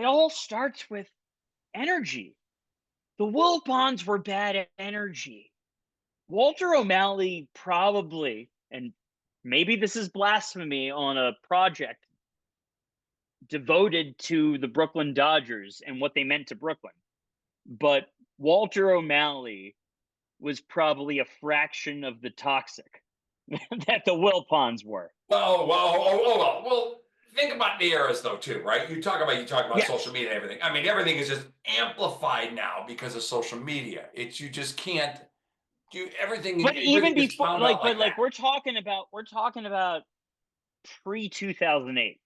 it all starts with energy. The Wilpons were bad energy. Walter O'Malley probably, and maybe this is blasphemy on a project devoted to the Brooklyn Dodgers and what they meant to Brooklyn, but Walter O'Malley was probably a fraction of the toxic that the Wilpons were. Well, think about the eras though too, right? You talk about social Yes. media and everything. I mean, everything is just amplified now because of social media. It's you just can't do everything. But even Everything is before, found out like that, we're talking about pre 2008,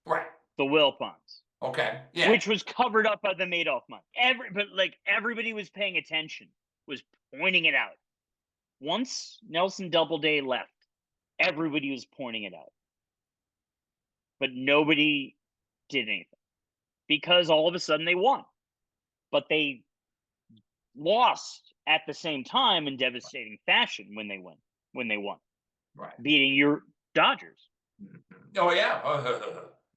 right? the Wilpons, Okay, yeah, which was covered up by the Madoff money. Everybody was paying attention, was pointing it out. Once Nelson Doubleday left, everybody was pointing it out, but nobody did anything because all of a sudden they won, but they lost at the same time in devastating fashion when they won, right. beating your Dodgers. Oh yeah.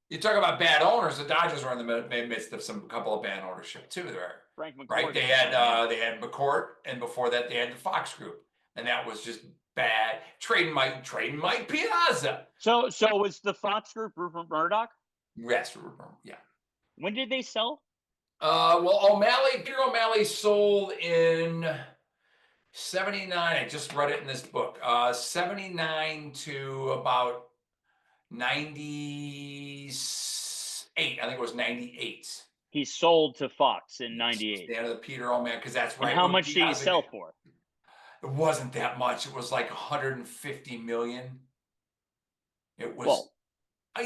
You talk about bad owners. The Dodgers were in the midst of some couple of bad ownership too. There, Frank right? McCourt They at the had time, yeah. McCourt, and before that they had the Fox Group, and that was just bad. Trading Mike Piazza. So was the Fox Group Rupert Murdoch? Yes, yeah. When did they sell? Well, Peter O'Malley sold in 79. I just read it in this book. 79 to about 98. I think it was 98. He sold to Fox in Yes, it was '98. the end of the Peter O'Malley, because that's And right how when much did he Piazza. sell for? It wasn't that much. It was like 150 million. It was, Well,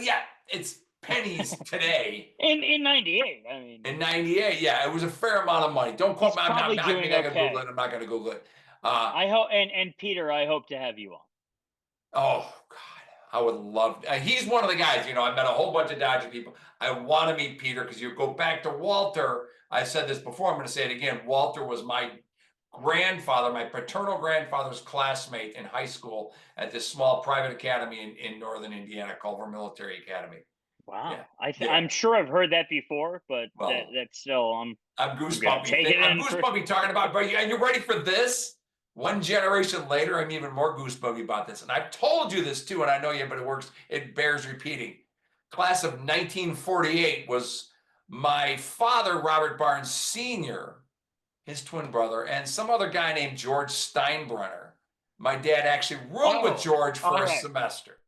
yeah, it's pennies today. in '98, I mean, In 98, yeah, it was a fair amount of money. Don't quote he's me. I'm not, probably I doing mean, I can Google it. okay. I'm not going to Google it. Uh, I hope, and Peter, I hope to have you on. oh, God. I would love. He's one of the guys. I met a whole bunch of Dodger people. I want to meet Peter because you go back to Walter. I said this before. I'm going to say it again. Walter was my grandfather, my paternal grandfather's classmate in high school at this small private academy in northern Indiana called War Military Academy. Yeah, Wow, yeah. I'm sure I've heard that before, but Well, that's still I'm I'm gonna goosebumpy. take it I'm in for. goosebumpy talking about. But and you're ready for this? One generation later, I'm even more goosebumpy about this. And I've told you this too, and I know you, but it works. It bears repeating. Class of 1948 was my father, Robert Barnes Sr., his twin brother, and some other guy named George Steinbrenner. My dad actually roomed with Oh, George all for a right. semester.